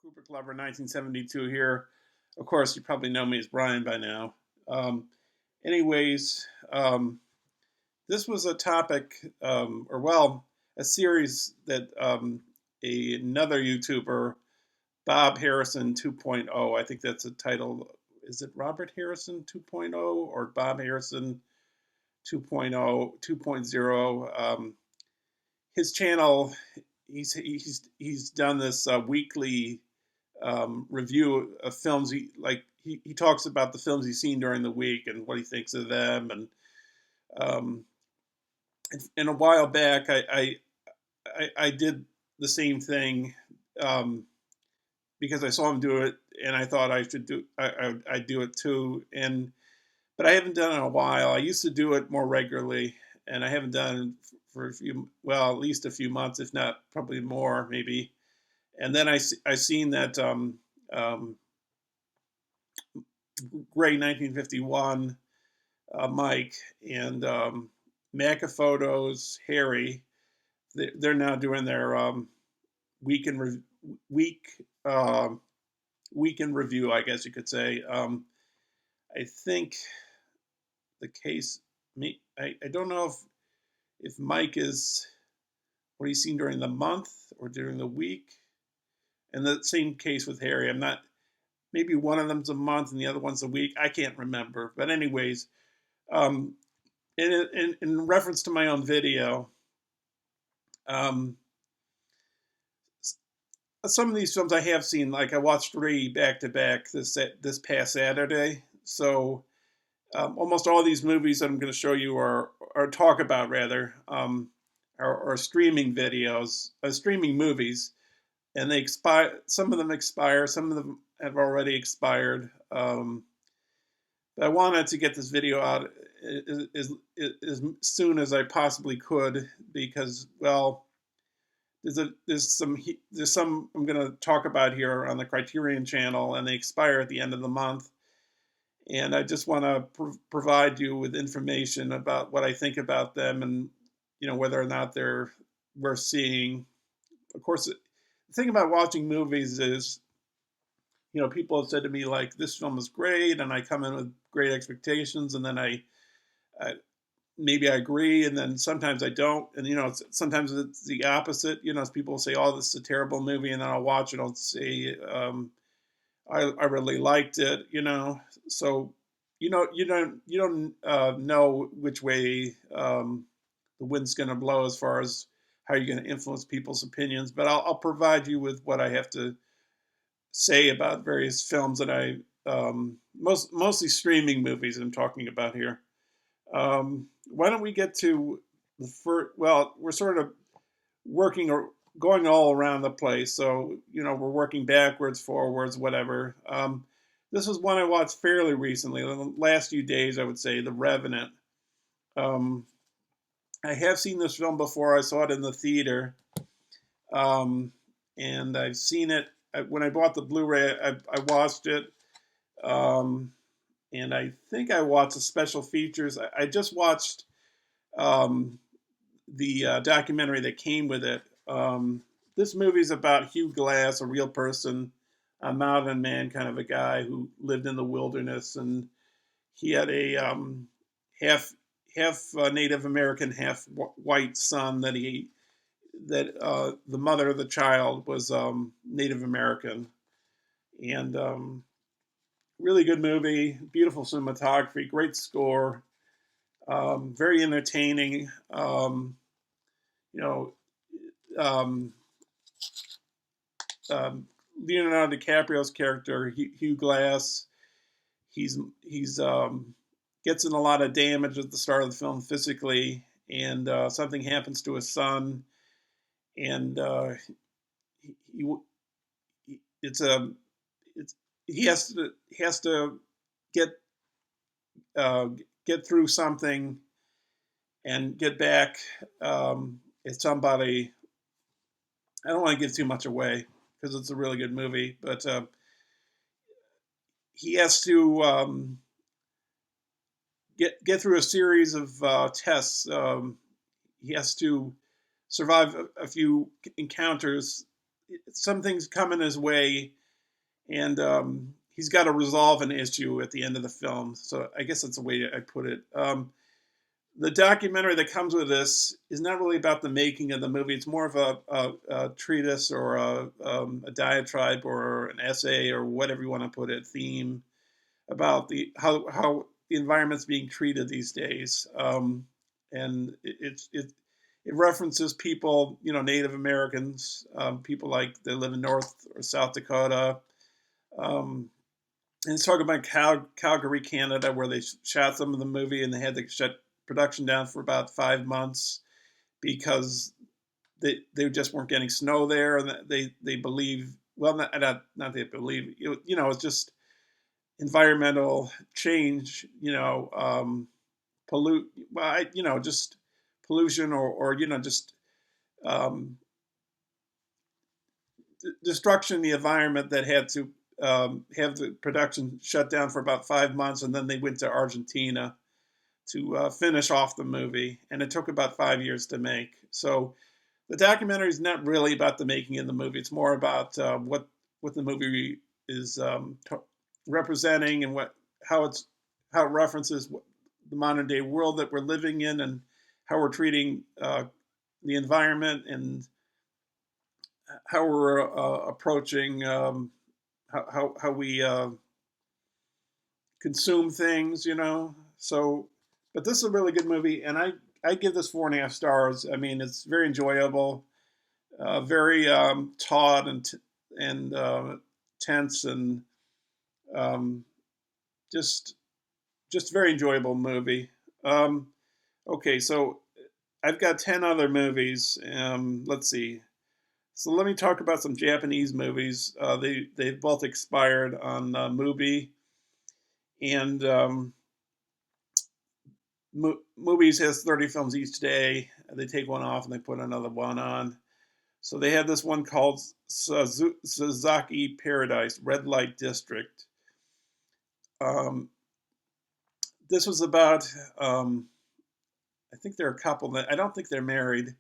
Cooper Clever, 1972 here. Of course, you probably know me as Brian by now. Um, anyways, this was a topic, or well, a series that another YouTuber, Bob Harrison 2.0, I think that's the title. Is it Robert Harrison 2.0 or Bob Harrison 2.0, 2.0? His channel, he's done this weekly review of films. He talks about the films he's seen during the week and what he thinks of them. Um, and a while back, I did the same thing because I saw him do it, and I thought I should I'd do it too. But I haven't done it in a while. I used to do it more regularly, and I haven't done it for at least a few months, if not probably more, maybe. And then I seen that Gray 1951, Mike, and Maca Photos, Harry. They're now doing their week in week uh, week in review, I guess you could say. I think the case. I don't know if Mike is what he's seen during the month or during the week. And the same case with Harry. I'm not. Maybe one of them's a month and the other one's a week. I can't remember. But anyways, um, in reference to my own video, um, some of these films I have seen. Like I watched 3 back to back this past Saturday. So almost all these movies that I'm going to show you or talk about rather are streaming videos, streaming movies, and they expire. Some of them expire. Some of them have already expired. But I wanted to get this video out as soon as I possibly could because, well, there's some I'm going to talk about here on the Criterion channel, and they expire at the end of the month. And I just want to provide you with information about what I think about them, and whether or not they're worth seeing. Of course, the thing about watching movies is, people have said to me like, "This film is great," and I come in with great expectations, and then I maybe I agree, and then sometimes I don't, and sometimes it's the opposite. People say, "Oh, this is a terrible movie," and then I'll watch it, and I'll say, I really liked it. So you don't know which way the wind's going to blow as far as how you're going to influence people's opinions, but I'll provide you with what I have to say about various films that I mostly streaming movies I'm talking about here. Why don't we get to the first? Well, we're sort of working or going all around the place, so we're working backwards, forwards, whatever. This was one I watched fairly recently, in the last few days, I would say, The Revenant. Um, I have seen this film before. I saw it in the theater, and I've seen it when I bought the Blu-ray. I watched it, and I think I watched the special features. I just watched the documentary that came with it. This movie is about Hugh Glass, a real person, a mountain man kind of a guy who lived in the wilderness, and he had a half Native American, half white son that the mother of the child was Native American, and Really good movie, beautiful cinematography, great score, very entertaining. You know, um, um, Leonardo DiCaprio's character, Hugh Glass, he's gets in a lot of damage at the start of the film physically, and something happens to his son, and he, it's a it's he has to get uh, get through something and get back at somebody. I don't want to give too much away because it's a really good movie, but he has to get through a series of tests. He has to survive a few encounters. Some things come in his way, and he's got to resolve an issue at the end of the film. So I guess that's the way I put it. The documentary that comes with this is not really about the making of the movie. It's more of a treatise or a diatribe or an essay or whatever you want to put it, theme about the how the environment's being treated these days. And it references people, Native Americans, people like that live in North or South Dakota. Um, and it's talking about Calgary, Canada, where they shot some of the movie and they had to shut production down for about 5 months because they just weren't getting snow there, and they believe, well, not they believe, it's just environmental change, pollute, well, just pollution or just um, destruction of the environment that had to have the production shut down for about 5 months, and then they went to Argentina to finish off the movie, and it took about 5 years to make. So the documentary is not really about the making of the movie; it's more about what the movie is representing and how it's how it references the modern day world that we're living in and how we're treating the environment and how we're approaching how we consume things, So, but this is a really good movie, and I give this 4.5 stars. I mean, it's very enjoyable, very taut and tense, and um, just just very enjoyable movie. Okay, so I've got 10 other movies. Let's see. So let me talk about some Japanese movies. They've both expired on Mubi, and movies has 30 films each day. They take one off and they put another one on. So they had this one called Suzaki Paradise Red Light District. Um, this was about I think they're a couple that I don't think they're married.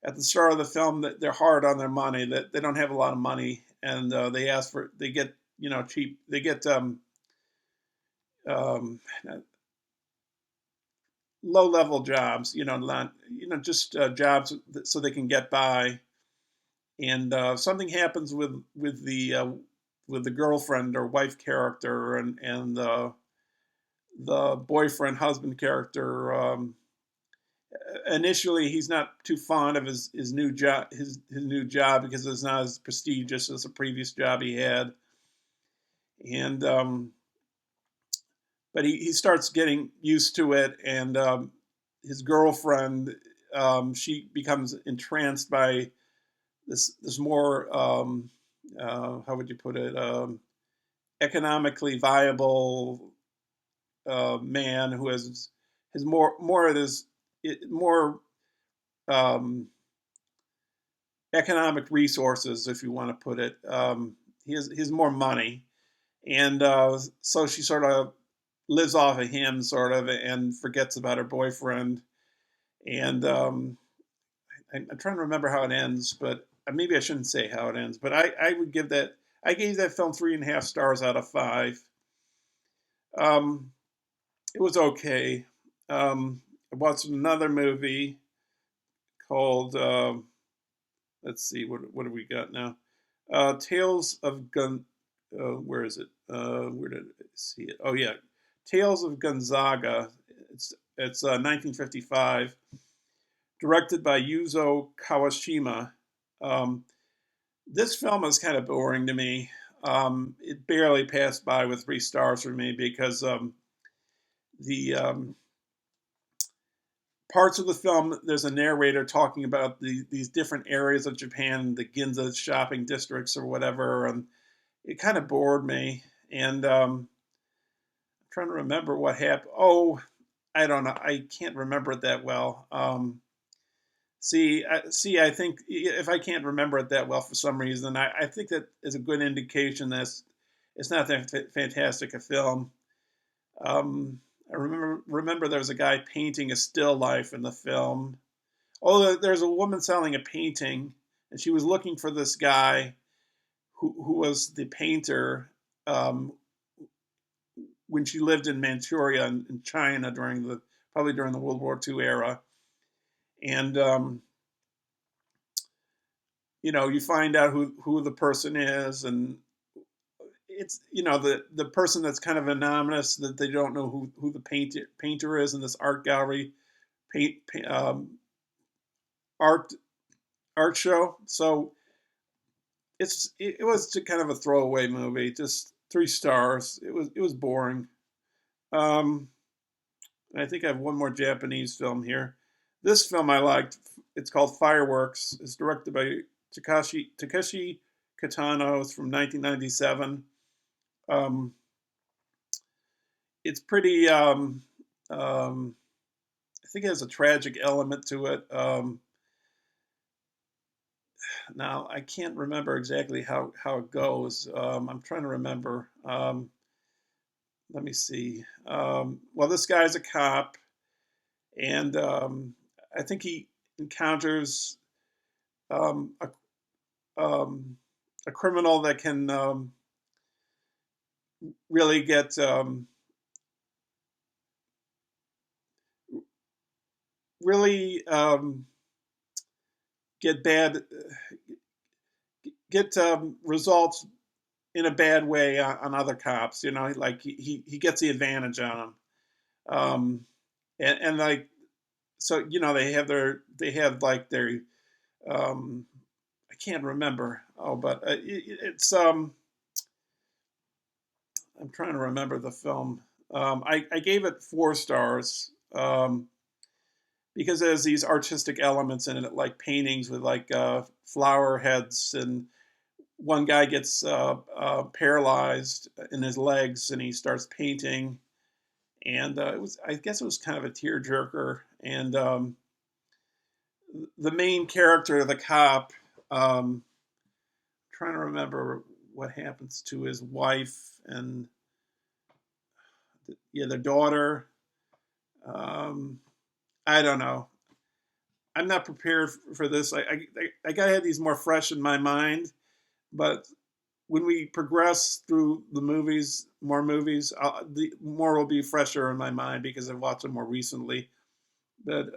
At the start of the film, that they're hard on their money. That they don't have a lot of money, and they get cheap. They get um, low level jobs. Not just jobs so they can get by. And something happens with the girlfriend or wife character and the boyfriend husband character. Initially, he's not too fond of his new job his new job because it's not as prestigious as the previous job he had, and but he starts getting used to it, and his girlfriend, she becomes entranced by this more how would you put it, economically viable man who has more of this more um, economic resources, if you want to put it. He has more money, and so she sort of lives off of him, sort of, and forgets about her boyfriend. And I'm trying to remember how it ends, but maybe I shouldn't say how it ends. But I would give that. I gave that film 3.5 stars out of 5. Um, it was okay. I watched another movie called let's see, what do we got now? Tales of where is it? Where did I see it? Oh yeah, Tales of Gonzaga. It's 1955, directed by Yuzo Kawashima. Um, this film is kind of boring to me. It barely passed by with 3 stars for me because the parts of the film, there's a narrator talking about these different areas of Japan, the Ginza shopping districts or whatever, and it kind of bored me. And I'm trying to remember what happened. Oh, I don't know. I can't remember it that well. I think if I can't remember it that well for some reason, I think that is a good indication that it's not that fantastic a film. I remember there was a guy painting a still life in the film. Oh, there's a woman selling a painting, and she was looking for this guy who was the painter um, when she lived in Manchuria in China probably during the World War II era. And you find out who the person is, and it's the person that's kind of anonymous, that they don't know who the painter is in this art gallery paint art art show. So it was kind of a throwaway movie, just 3 stars. It was boring. Um, I think I have one more Japanese film here. This film I liked. It's called Fireworks. It's directed by Takeshi Kitano. It's from 1997. Um, it's pretty. I think it has a tragic element to it. Now I can't remember exactly how it goes. I'm trying to remember. Let me see. Well, this guy's a cop, and I think he encounters um, um, a criminal that can really really get bad get results in a bad way on other cops. Like he gets the advantage on them, and like so they have like their um, I can't remember. Oh, but it's I'm trying to remember the film. I gave it 4 stars because there's these artistic elements in it, like paintings with like flower heads, and one guy gets paralyzed in his legs, and he starts painting, and I guess it was kind of a tearjerker, and the main character, the cop, trying to remember what happens to his wife and yeah, their daughter. Um, I don't know. I'm not prepared for this. I gotta have these more fresh in my mind. But when we progress through more movies, the more will be fresher in my mind because I've watched them more recently. But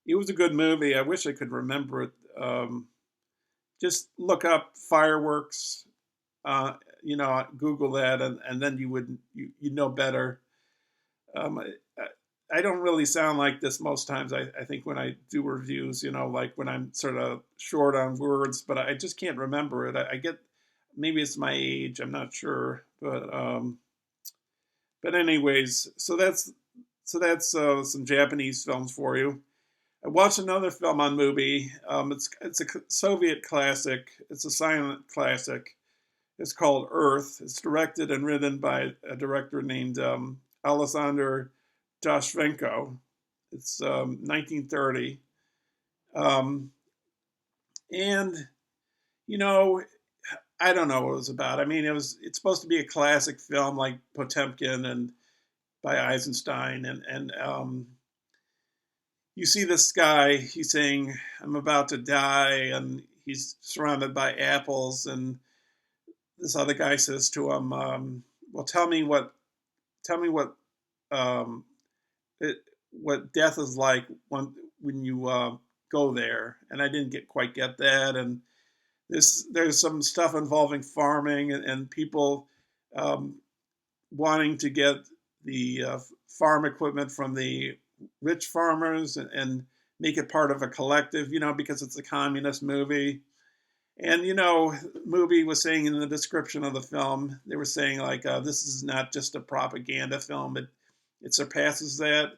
it was a good movie. I wish I could remember it. Just look up Fireworks. Google that, and then you know better. I don't really sound like this most times. I think when I do reviews, like when I'm sort of short on words, but I just can't remember it. I get maybe it's my age. I'm not sure, but anyways, so that's some Japanese films for you. I watched another film on Mubi. It's a Soviet classic. It's a silent classic. It's called Earth. It's directed and written by a director named Alexander Dashvenko. It's 1930. Um, and, you know, I don't know what it was about. I mean, it's supposed to be a classic film like Potemkin and by Eisenstein. And you see this guy, he's saying, I'm about to die. And he's surrounded by apples. And this other guy says to him, well, tell me what um, it, what death is like when you go there. And I didn't quite get that. And there's some stuff involving farming and people um, wanting to get the farm equipment from the rich farmers and make it part of a collective, because it's a communist movie. And movie was saying in the description of the film, they were saying like, this is not just a propaganda film; it surpasses that.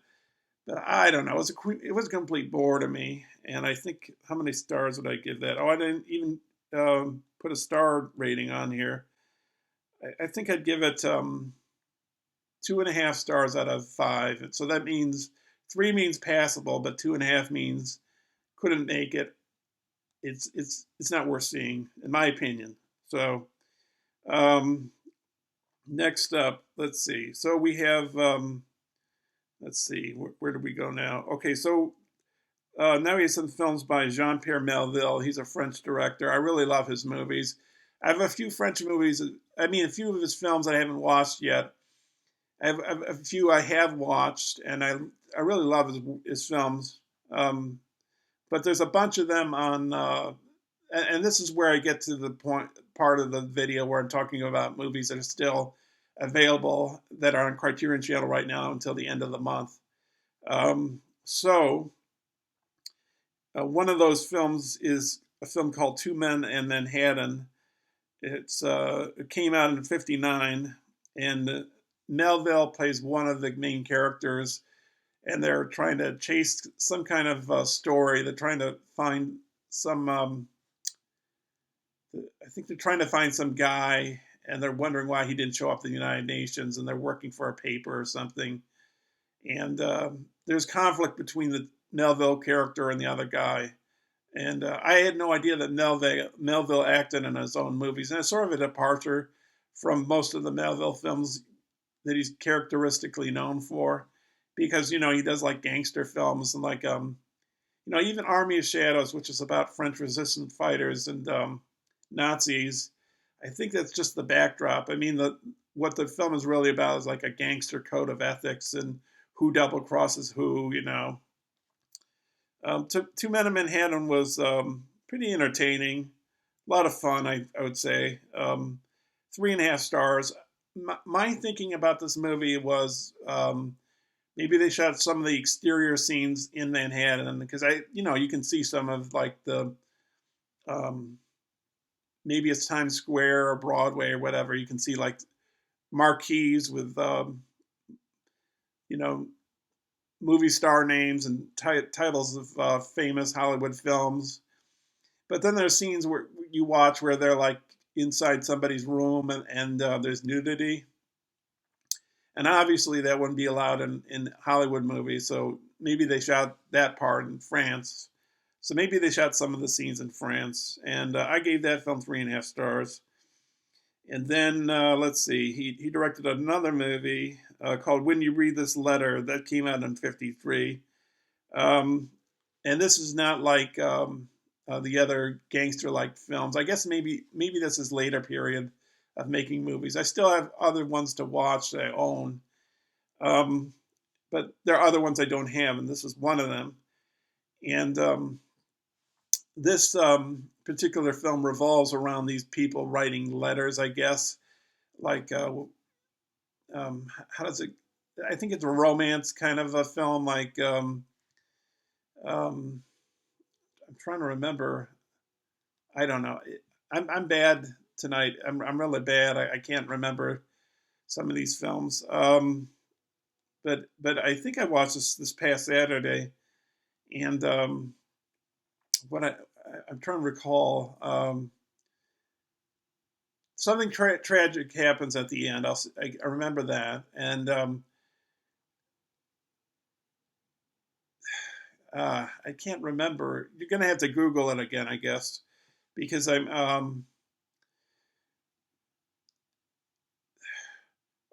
But I don't know. It was a complete bore to me. And I think, how many stars would I give that? Oh, I didn't even put a star rating on here. I think I'd give it 2.5 stars out of 5. And so that means 3 means passable, but 2.5 means couldn't make it. It's not worth seeing, in my opinion. So um, next up, let's see. So we have let's see, where do we go now? Okay, so now he has some films by Jean-Pierre Melville. He's a French director. I really love his movies. I have a few French movies. I mean, a few of his films I haven't watched yet. I have a few I have watched, and I really love his films. But there's a bunch of them on, and this is where I get to the part of the video where I'm talking about movies that are still available that are on Criterion Channel right now until the end of the month. So one of those films is a film called Two Men in Manhattan. It came out in '59, and Melville plays one of the main characters, and they're trying to chase some kind of story. They're trying to find some. I think they're trying to find some guy, and they're wondering why he didn't show up at the United Nations, and they're working for a paper or something. And there's conflict between the Melville character and the other guy. And I had no idea that Melville acted in his own movies, and it's sort of a departure from most of the Melville films that he's characteristically known for, because he does like gangster films and like even Army of Shadows, which is about French resistance fighters and Nazis. I think that's just the backdrop. I mean, what the film is really about is like a gangster code of ethics and who double crosses who. Two Men in Manhattan was pretty entertaining, a lot of fun. I would say 3.5 stars. My thinking about this movie was maybe they shot some of the exterior scenes in Manhattan, because you can see some of like the um, maybe it's Times Square or Broadway or whatever. You can see like marquees with you know movie star names and titles of famous Hollywood films. But then there's scenes where you watch where they're like inside somebody's room and there's nudity. And obviously that wouldn't be allowed in Hollywood movies. So maybe they shot that part in France. So maybe they shot some of the scenes in France. And I gave that film 3.5 stars. And then let's see, he directed another movie called When You Read This Letter that came out in '53. Um, and this is not like the other gangster-like films. I guess maybe this is later period of making movies. I still have other ones to watch that I own, um, but there are other ones I don't have, and this is one of them. And this particular film revolves around these people writing letters, I guess. Like, how does it? I think it's a romance kind of a film. Like, um, I'm trying to remember. I don't know. I'm bad tonight. I'm really bad. I can't remember some of these films. But I think I watched this past Saturday, and what I'm trying to recall. Something tragic happens at the end. I remember that, and I can't remember. You're gonna have to Google it again, I guess, because I'm.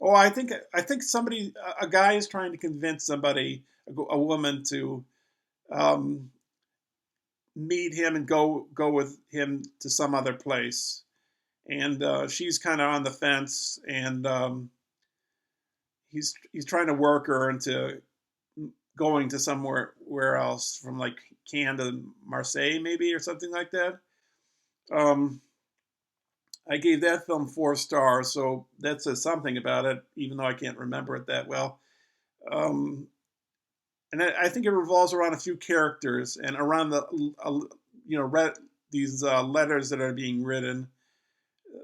Oh, I think a guy is trying to convince somebody, a woman, to um, meet him and go with him to some other place, and she's kind of on the fence, and he's trying to work her into going to somewhere else, from like Cannes to Marseille maybe, or something like that. Um, I gave that film 4 stars, so that says something about it, even though I can't remember it that well. Um, and I think it revolves around a few characters and around these letters that are being written,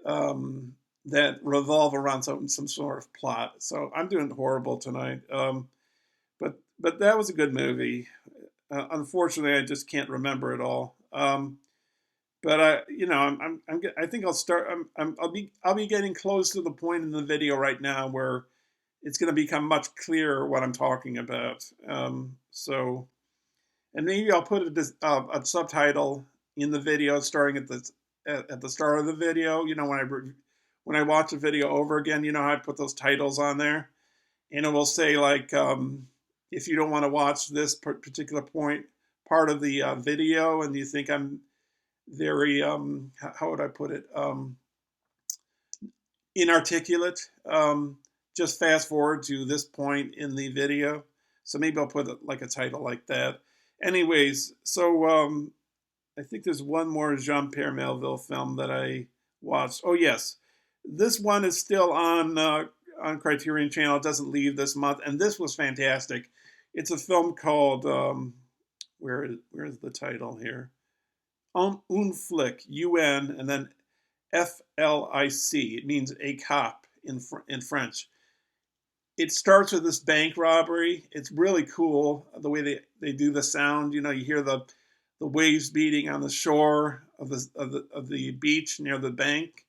um, that revolve around some sort of plot. So I'm doing horrible tonight. But that was a good movie. Unfortunately, I just can't remember it all. But I think I'll start. I'll be getting close to the point in the video right now where it's going to become much clearer what I'm talking about. And maybe I'll put a subtitle in the video starting at the start of the video. When I watch a video over again, you know how I put those titles on there, and it will say like, if you don't want to watch this particular part of the video, and you think I'm very how would I put it, inarticulate, just fast forward to this point in the video. So maybe I'll put like a title like that. Anyways, so I think there's one more Jean-Pierre Melville film that I watched. Oh yes, this one is still on Criterion Channel. It doesn't leave this month, and this was fantastic. It's a film called where's the title here? Un Flic, UN, and then FLIC. It means a cop in French. It starts with this bank robbery. It's really cool the way they do the sound. You hear the waves beating on the shore of the beach near the bank,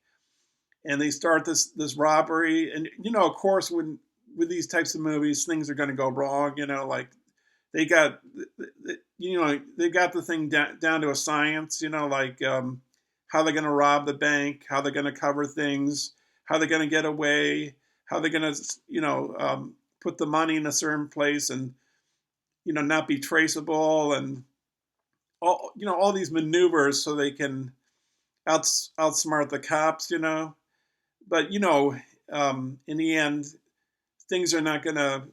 and they start this robbery. And of course, with these types of movies, things are going to go wrong. Like they got they got the thing down to a science. Like how they're going to rob the bank, how they're going to cover things, how they're going to get away, how they're going to put the money in a certain place and not be traceable, and all these maneuvers so they can outsmart the cops. But in the end, things are not going to,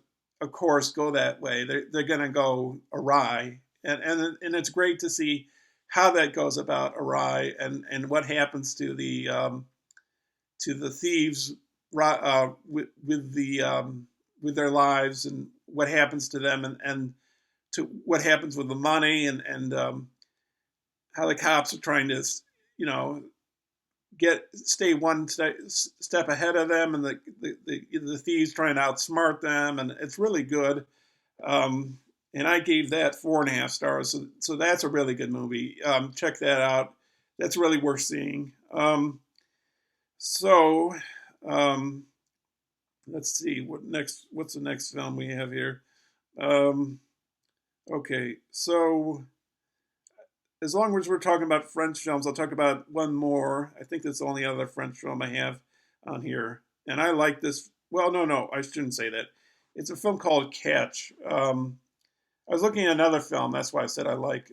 of course, go that way. They're going to go awry, and it's great to see how that goes about awry, and what happens to the thieves with their lives, and what happens to them, and to what happens with the money, and how the cops are trying to you know stay one step ahead of them, and the thieves trying to outsmart them, and it's really good. And I gave that 4.5 stars. So that's a really good movie. Check that out. That's really worth seeing. So um, let's see what's the next film we have here. Um, okay, so as long as we're talking about French films, I'll talk about one more. I think that's the only other French film I have on here, and I like this. Well, no, I shouldn't say that. It's a film called Catch. I was looking at another film. That's why I said I like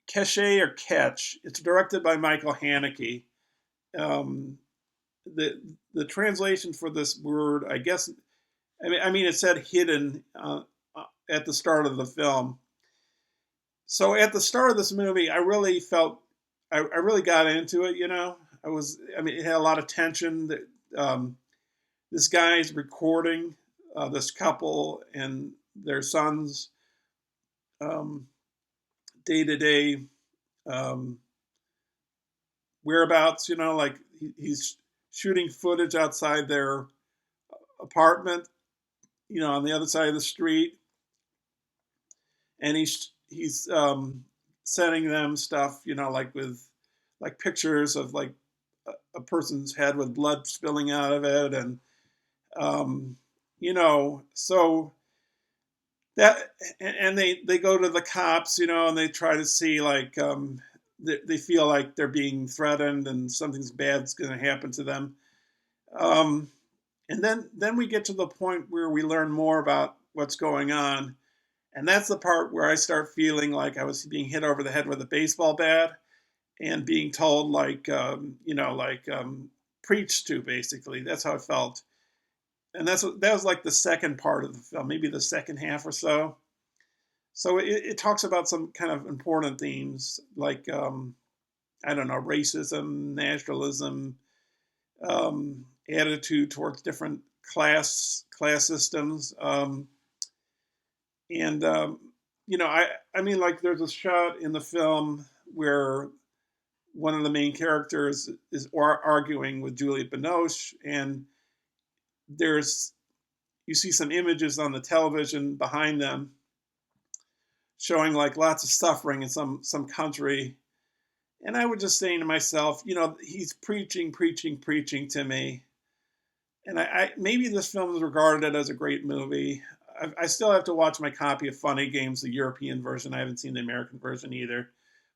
Cachet or Catch. It's directed by Michael Haneke. Um, the translation for this word, I guess, I mean, it said hidden at the start of the film. So at the start of this movie, I really felt, I really got into it. It had a lot of tension. This guy's recording this couple and their sons' day to day whereabouts. Like he's shooting footage outside their apartment, on the other side of the street, and he's sending them stuff, like with like pictures of like a person's head with blood spilling out of it, and so that, and they go to the cops, and they try to see like they feel like they're being threatened and something's bad's going to happen to them. Um, and then we get to the point where we learn more about what's going on, and that's the part where I start feeling like I was being hit over the head with a baseball bat and being told like preach to, basically. That's how I felt, and that was like the second part of the film, maybe the second half or so. So it talks about some kind of important themes like I don't know, racism, nationalism, attitude towards different class systems, and I mean, like there's a shot in the film where one of the main characters is arguing with Juliette Binoche, and there's you see some images on the television behind them showing like lots of suffering in some country. And I was just saying to myself, he's preaching, preaching, preaching to me. And I maybe this film is regarded as a great movie. I still have to watch my copy of Funny Games, the European version. I haven't seen the American version either.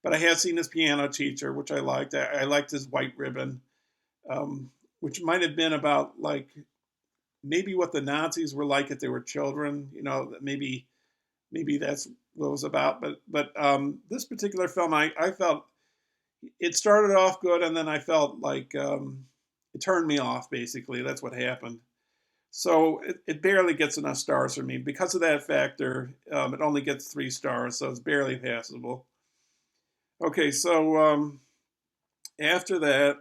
But I have seen his Piano Teacher, which I liked. I liked his White Ribbon, which might have been about like maybe what the Nazis were like if they were children. Maybe that's what it was about. But this particular film, I felt it started off good, and then I felt like it turned me off. Basically, that's what happened. So it barely gets enough stars for me because of that factor. It only gets 3 stars, so it's barely passable. Okay, so after that,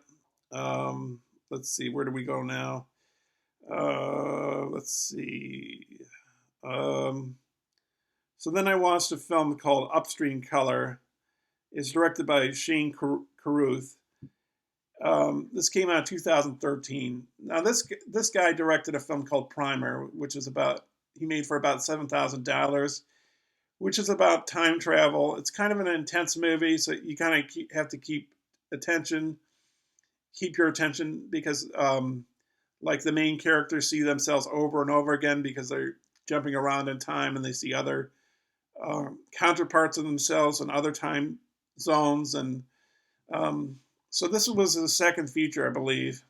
let's see, where do we go now? Let's see. Um, so then I watched a film called Upstream Color. It's directed by Shane Carruth. This came out in 2013. Now this guy directed a film called Primer, which is he made for about $7,000, which is about time travel. It's kind of an intense movie, so you kind of have to keep your attention because like the main characters see themselves over and over again because they're jumping around in time and they see other counterparts of themselves in other time zones. And so this was the second feature, I believe,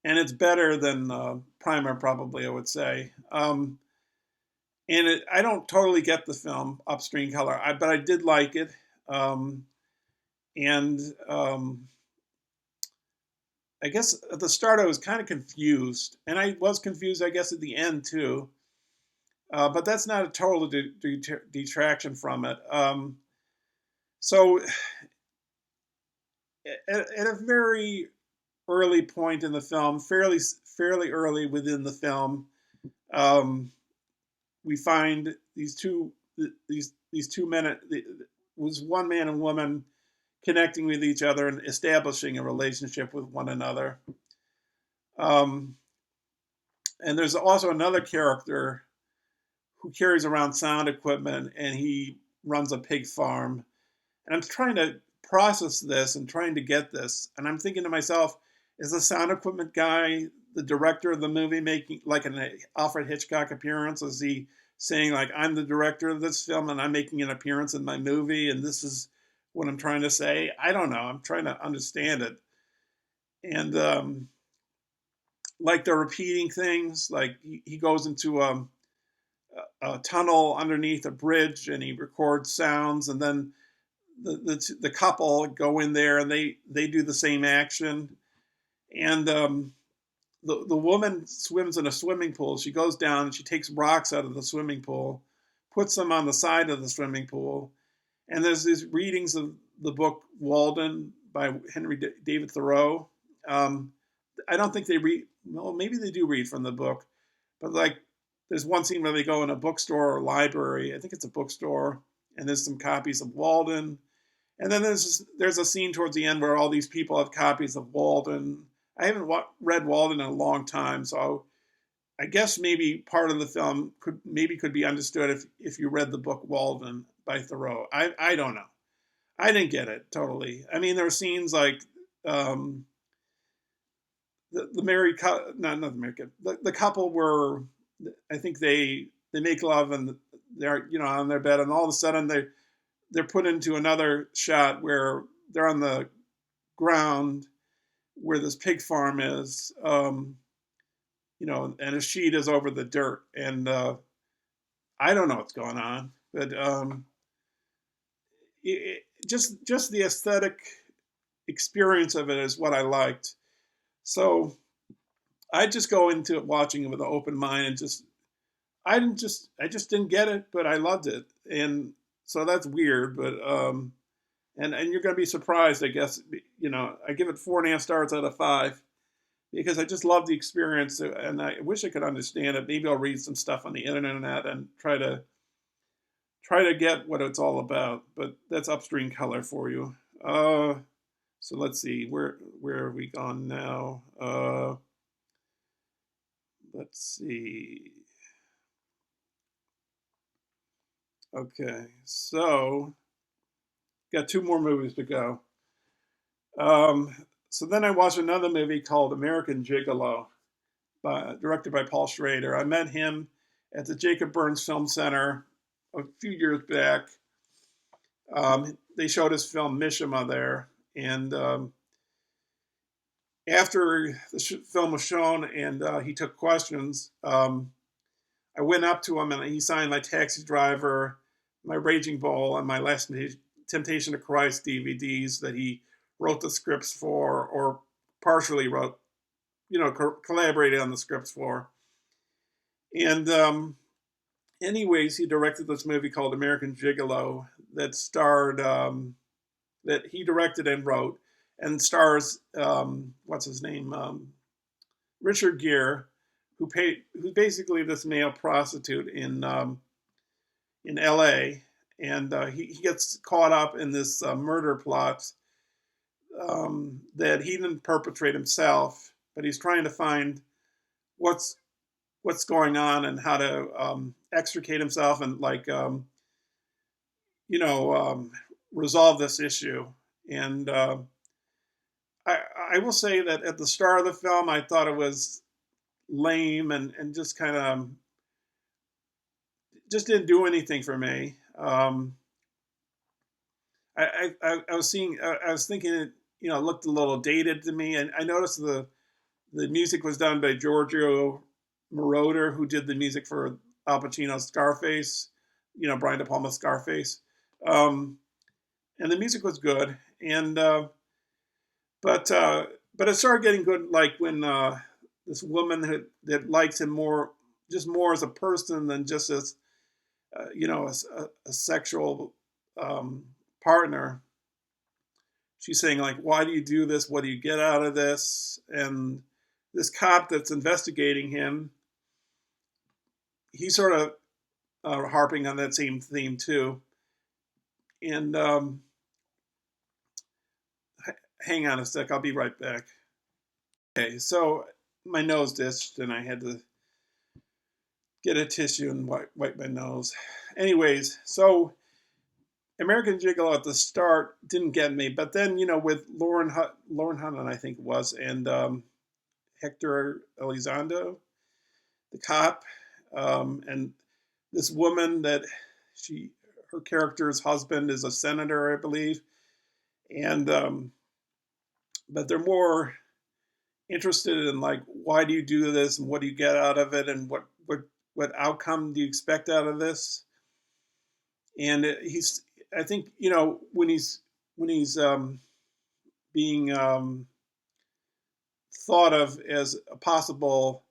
and it's better than Primer, probably, I would say. And I don't totally get the film Upstream Color, but I did like it. And I guess at the start I was kind of confused, and I was confused, I guess, at the end too. But that's not a total detraction from it. So at a very early point in the film, fairly early within the film, we find these two men. It was one man and woman connecting with each other and establishing a relationship with one another. And there's also another character who carries around sound equipment, and he runs a pig farm. And I'm trying to process this and trying to get this. And I'm thinking to myself, is the sound equipment guy the director of the movie making like an Alfred Hitchcock appearance? Is he saying like, I'm the director of this film and I'm making an appearance in my movie and this is what I'm trying to say? I don't know. I'm trying to understand it. And like they're repeating things. Like he goes into a tunnel underneath a bridge and he records sounds, and then the couple go in there and they do the same action. And the woman swims in a swimming pool. She goes down and she takes rocks out of the swimming pool, puts them on the side of the swimming pool. And there's these readings of the book Walden by Henry David Thoreau. I don't think they read, well, maybe they do read from the book, but like there's one scene where they go in a bookstore or library. I think it's a bookstore, and there's some copies of Walden. And then there's a scene towards the end where all these people have copies of Walden. I haven't read Walden in a long time, so I guess maybe part of the film could be understood if you read the book Walden by Thoreau. I don't know. I didn't get it totally. I mean, there were scenes like the married couple, not the married couple, the couple were, I think they make love and they're on their bed, and all of a sudden they're put into another shot where they're on the ground where this pig farm is, and a sheet is over the dirt, and I don't know what's going on, but just the aesthetic experience of it is what I liked. So I just go into watching it with an open mind and just I just didn't get it, but I loved it, and so that's weird. But and you're gonna be surprised, I guess. You know, I give it 4.5 stars out of 5 because I just love the experience, and I wish I could understand it. Maybe I'll read some stuff on the internet and try to get what it's all about. But that's Upstream color for you. So let's see, where are we gone now? Let's see. Okay, so got 2 more movies to go. So then I watched another movie called American Gigolo, directed by Paul Schrader. I met him at the Jacob Burns Film Center a few years back. They showed his film Mishima there, and after the film was shown and he took questions, I went up to him and he signed my Taxi Driver, my Raging Bull, and my Last Temptation of Christ DVDs that he wrote the scripts for, or partially wrote, collaborated on the scripts for. And anyways, he directed this movie called American Gigolo that starred, that he directed and wrote, and stars, what's his name, Richard Gere, who's basically this male prostitute in L.A., and he gets caught up in this murder plot that he didn't perpetrate himself, but he's trying to find what's going on and how to extricate himself and resolve this issue. And I will say that at the start of the film, I thought it was lame and just kind of just didn't do anything for me. I was thinking it, looked a little dated to me, and I noticed the music was done by Giorgio Moroder, who did the music for Al Pacino's Scarface, Brian De Palma's Scarface, and the music was good, and but it started getting good like when this woman that likes him more as a person than just as a sexual partner. She's saying like, "Why do you do this? What do you get out of this?" And this cop that's investigating him, he's sort of harping on that same theme too. And hang on a sec, I'll be right back. Okay, so my nose ditched, and I had to get a tissue and wipe my nose. Anyways, so American Gigolo at the start didn't get me, but then with Lauren Hunt, I think it was, and Hector Elizondo, the cop, and this woman that her character's husband is a senator, I believe, and but they're more interested in like, why do you do this and what do you get out of it and what outcome do you expect out of this? And I think when he's being thought of as a possible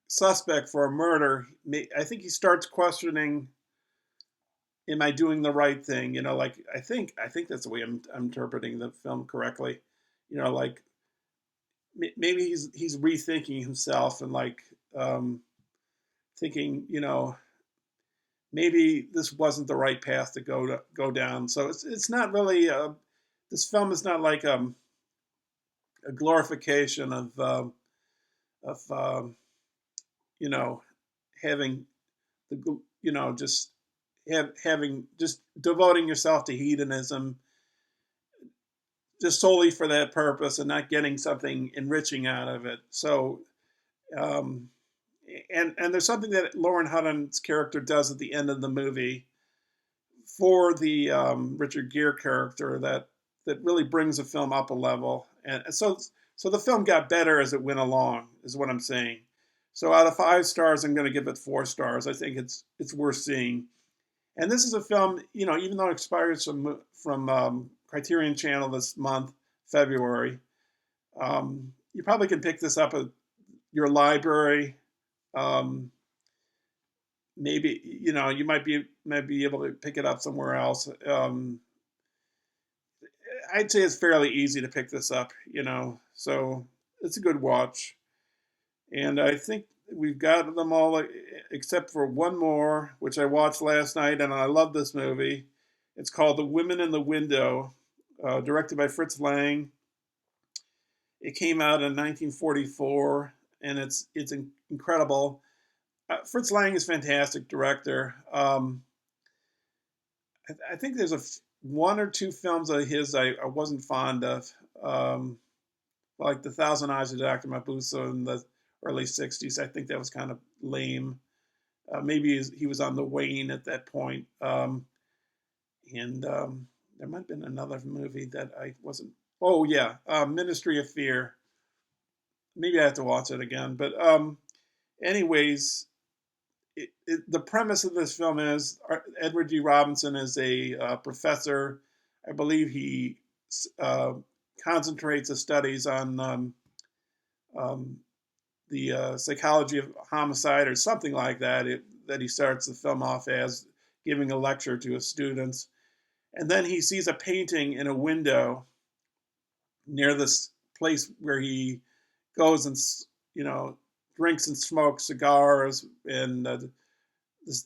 suspect for a murder, I think he starts questioning, am I doing the right thing? Like I think that's the way I'm interpreting the film correctly. Like maybe he's rethinking himself and like thinking, maybe this wasn't the right path to go down. So it's not really this film is not like a glorification of having the just having just devoting yourself to hedonism just solely for that purpose and not getting something enriching out of it. So and there's something that Lauren Hunt's character does at the end of the movie for the Richard Gere character that really brings the film up a level. And so the film got better as it went along, is what I'm saying. So out of 5 stars, I'm going to give it 4 stars. I think it's worth seeing. And this is a film, even though it expires from Criterion Channel this month, February, you probably can pick this up at your library Um, maybe you might be able to pick it up somewhere else. I'd say it's fairly easy to pick this up, so it's a good watch. And I think we've got them all except for one more, which I watched last night, and I love this movie. It's called The Women in the Window, directed by Fritz Lang. It came out in 1944, and it's incredible. Fritz Lang is a fantastic director. I think there's one or two films of his I wasn't fond of, like The Thousand Eyes of Dr. Mabuse in the early '60s. I think that was kind of lame. Maybe he was on the wane at that point. And there might have been another movie that I wasn't. Oh yeah, Ministry of Fear. Maybe I have to watch it again. But anyways, the premise of this film is Edward G. Robinson is a professor. I believe he uh, concentrates his studies on um, the psychology of homicide or something like that. That he starts the film off as giving a lecture to his students, and then he sees a painting in a window near this place where he goes and drinks and smokes cigars and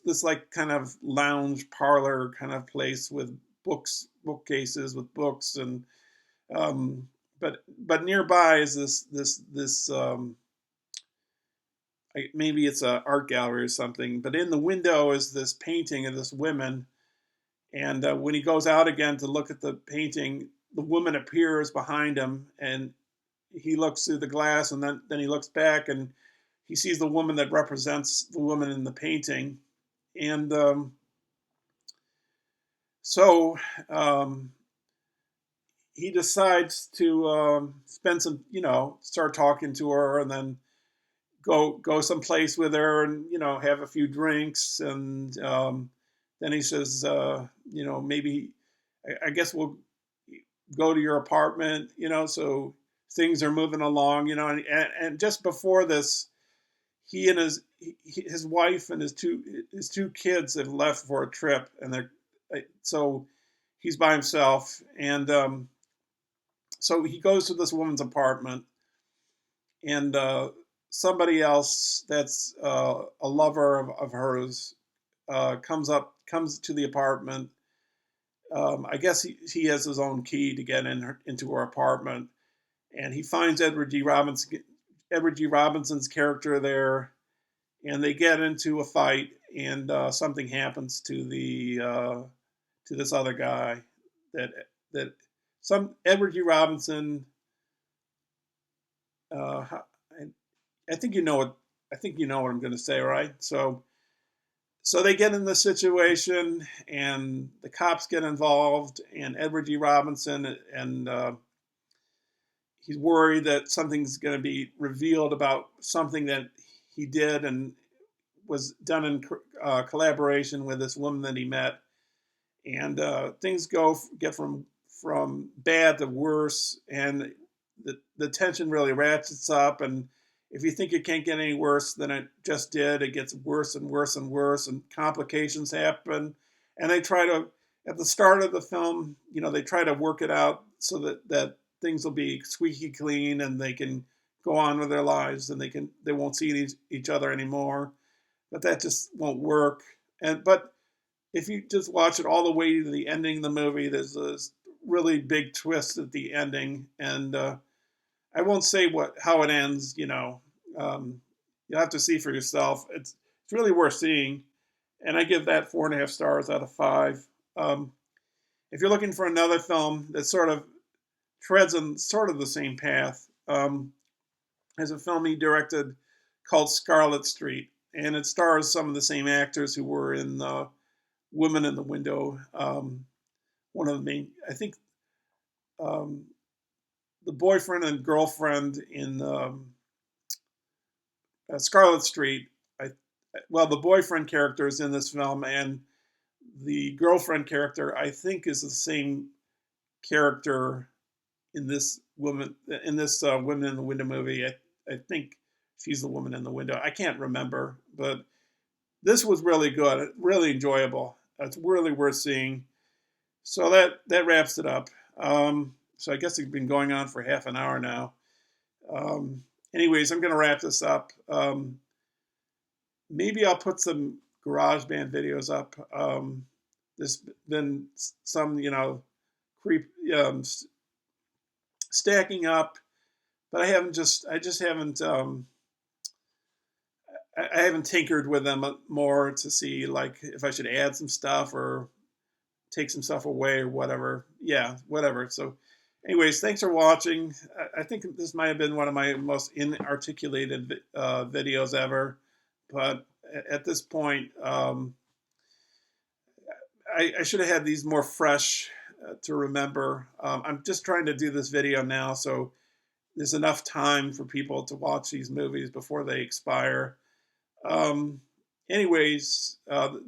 this like kind of lounge parlor kind of place with bookcases with books and but nearby is this maybe it's an art gallery or something, but in the window is this painting of this woman. And when he goes out again to look at the painting, the woman appears behind him, and he looks through the glass, and then he looks back, and he sees the woman that represents the woman in the painting. And so um, he decides to spend some, start talking to her, and then go someplace with her, and have a few drinks, and then he says, maybe I guess we'll go to your apartment, so things are moving along, and just before this, he and his wife and his two kids have left for a trip, and so he's by himself, and so he goes to this woman's apartment, and somebody else that's a lover of hers comes to the apartment. I guess he has his own key to get into her apartment, and he finds Edward G. Robinson's character there, and they get into a fight, and something happens to this other guy that that some Edward G. Robinson. I, I think you know what I'm going to say, right? So they get in this situation, and the cops get involved, and Edward G. Robinson, and he's worried that something's going to be revealed about something that he did and was done in collaboration with this woman that he met, and things get from bad to worse, and the tension really ratchets up, and if you think it can't get any worse than it just did, it gets worse and worse and worse, and complications happen. And they try to, at the start of the film, they try to work it out so that things will be squeaky clean, and they can go on with their lives, and they won't see each other anymore. But that just won't work. But if you just watch it all the way to the ending of the movie, there's this really big twist at the ending, and I won't say how it ends. You'll have to see for yourself. It's really worth seeing, and I give that 4.5 stars out of 5. Um, if you're looking for another film that sort of treads on sort of the same path, there's a film he directed called Scarlet Street, and it stars some of the same actors who were in Women in the Window. One of the main, I think, um, the boyfriend and girlfriend in Scarlet Street. The boyfriend character is in this film, and the girlfriend character, I think, is the same character in this Women in the Window movie. I think she's the woman in the window. I can't remember, but this was really good, really enjoyable. It's really worth seeing. So that wraps it up. So I guess it's been going on for half an hour now. Anyways, I'm going to wrap this up. Maybe I'll put some GarageBand videos up. There's been some, stacking up, but I just haven't, I haven't tinkered with them more to see like if I should add some stuff or take some stuff away or whatever. Yeah, whatever. So anyways, thanks for watching. I think this might have been one of my most inarticulated videos ever, but at this point, I should have had these more fresh to remember. I'm just trying to do this video now, so there's enough time for people to watch these movies before they expire. Anyways,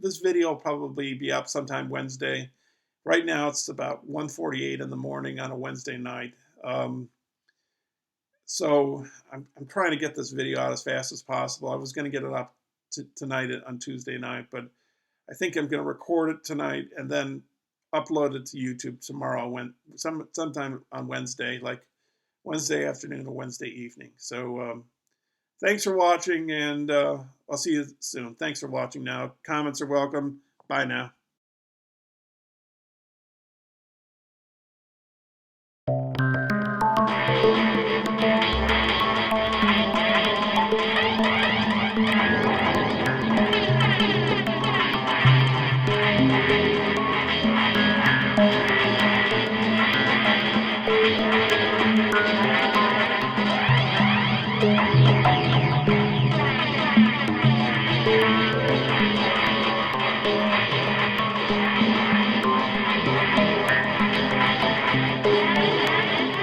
this video will probably be up sometime Wednesday. Right now it's about 1:48 in the morning on a Wednesday night. So I'm trying to get this video out as fast as possible. I was going to get it up tonight on Tuesday night, but I think I'm going to record it tonight and then upload it to YouTube tomorrow, sometime on Wednesday, like Wednesday afternoon or Wednesday evening. So thanks for watching, and I'll see you soon. Thanks for watching now. Comments are welcome. Bye now.